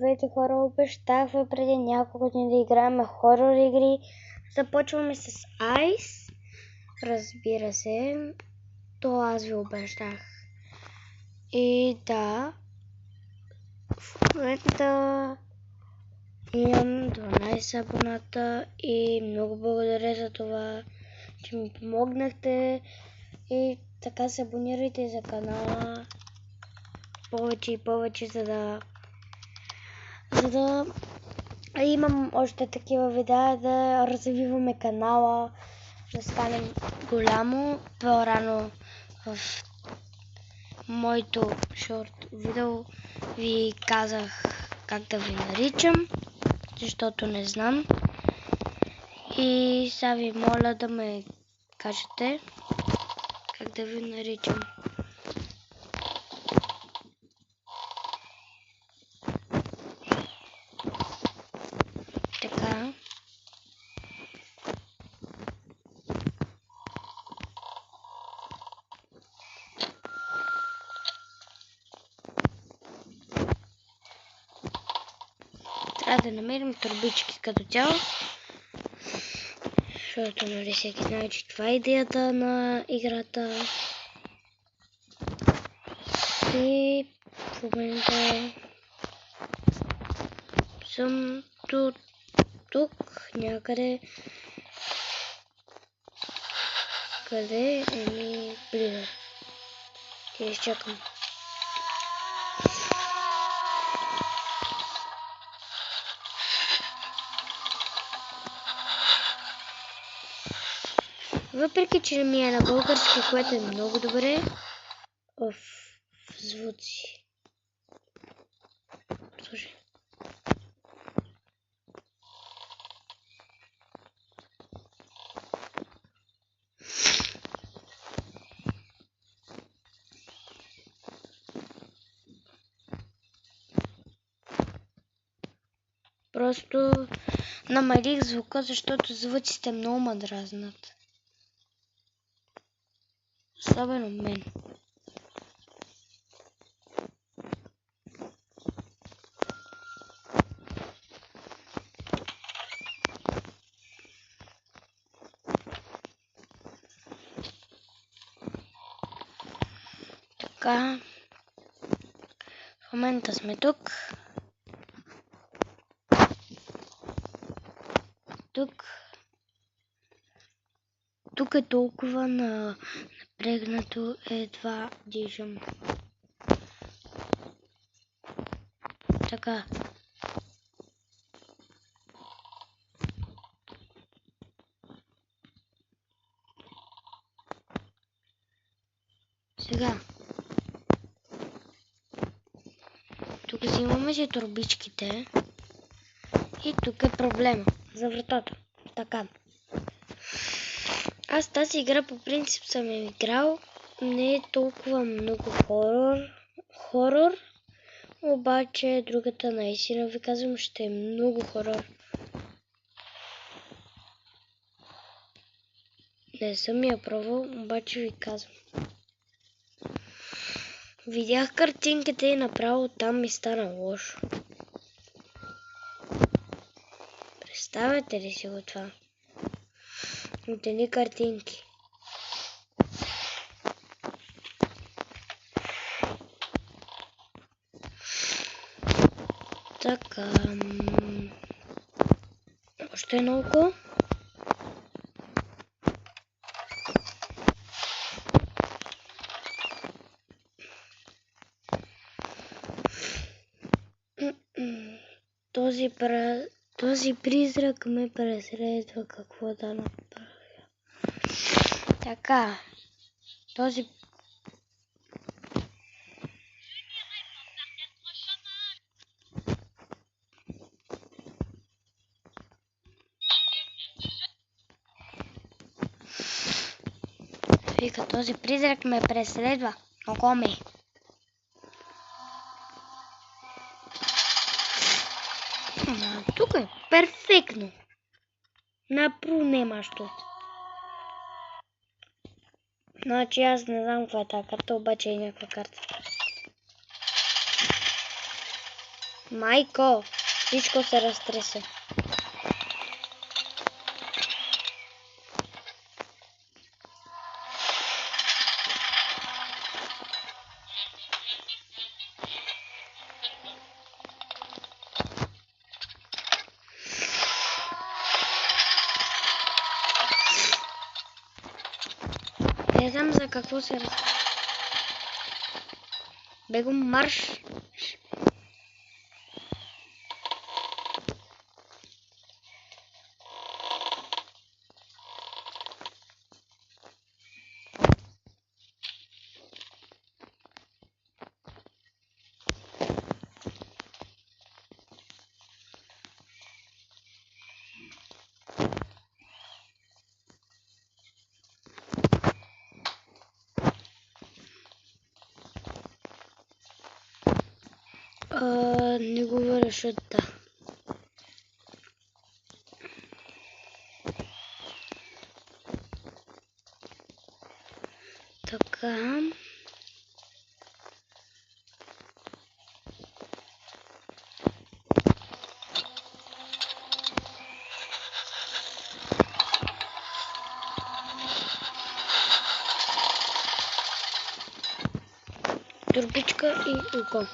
Здравейте хора, обещах ви преди няколко дни да играем хорор игри. Започваме с Ice. Разбира се, то аз ви обещах. И да, в момента имам 12 абоната и много благодаря за това, че ми помогнахте. И така се абонирайте за канала повече и повече, за да имам още такива видеа, да развиваме канала, да станем голямо. По-рано в моето шорт видео ви казах как да ви наричам, защото не знам. И сега ви моля да ме кажете как да ви наричам. Така. Трябва да намерим турбички като цяло, защото нали всеки знае, че това е идеята на играта. И в момента съм тук някъде, къде е ми близо. И изчакам. Въпреки че ми е на български, което е много добре, в звуци. Слушай. Просто намалих звука, защото звуците много ме дразнат. Особено мен. Така. В момента сме тук. Тук е толкова напрегнато, едва дишам. Така. Сега. Тук взимаме си турбичките. И тук е проблема за вратата. Така. Аз тази игра по принцип съм играл. Не е толкова много хорор. Обаче другата наистина ви казвам, ще е много хорор. Не съм я пробвал, обаче ви казвам. Видях картинките и направо там ми стана лошо. Представяте ли си го това? От едни картинки. Така. Още едно око. Този призрак ме преследва, какво да направя. Така. Вика, този призрак ме преследва. Много ме. Тук е перфектно. Напру немащо. Значи аз не знам каква е тази карта, обаче е някаква карта. Майко, всичко се разтресе. Не знам за какво се разтресе. Бегом марш! Не говориш от да. Така. Турбичка и око.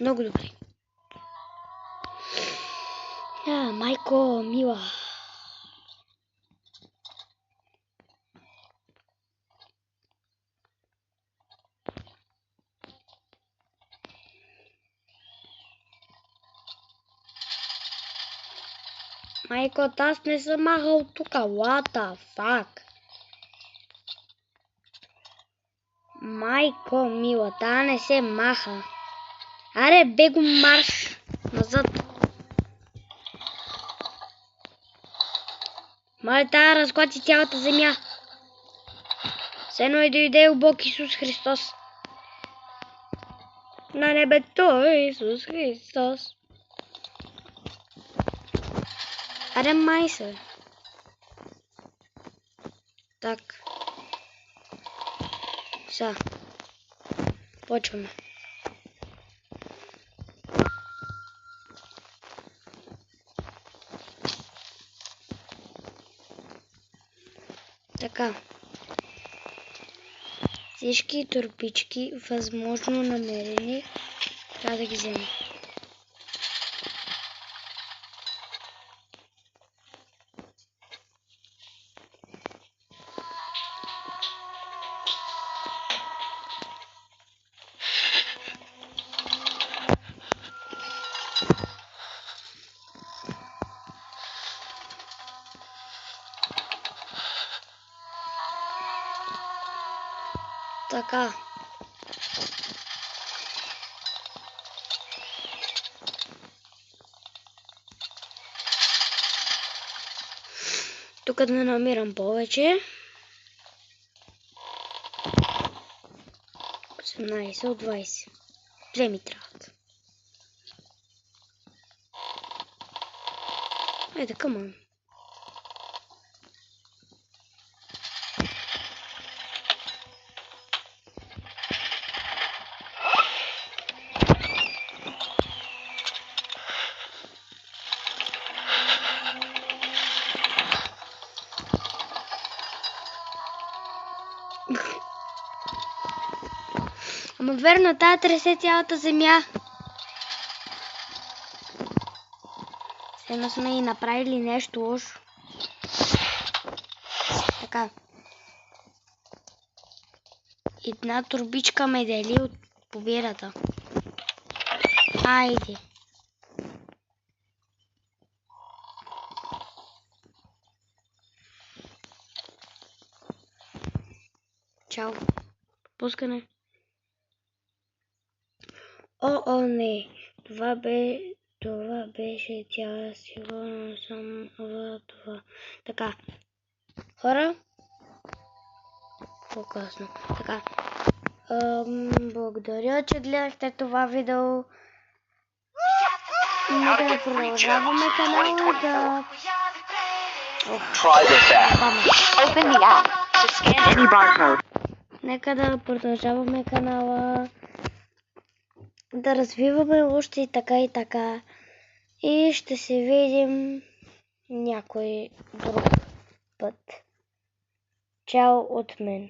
Много добре. Майко, мила. Майко, аз не съм махал тука. What the fuck? Майко, мила, та не се маха. Аре, бего марш назад. Мале, тая разклати цялата земя. Все едно и дойде Бог Исус Христос. На небето Исус Христос. Аре, май се. Так. Сега. Почваме. Така. Всички турбички, възможно намерени, трябва да ги вземем. Така. Тук да не намирам повече. 18 от 20. Две ми трябват. Айде, камън. Ама верно, тая тресе цялата земя. Сега сме и направили нещо лошо. Така. Една турбичка ме дели от победата. Айде. Чао. Пускане. О, не. Това беше тя. Сигурно съм в това. Така. Хора. По-късно. Така. Благодаря, че гледахте това видео. Нека да продължаваме канала да... Нека да продължаваме канала да развиваме още и така. И ще се видим някой друг път. Чао от мен.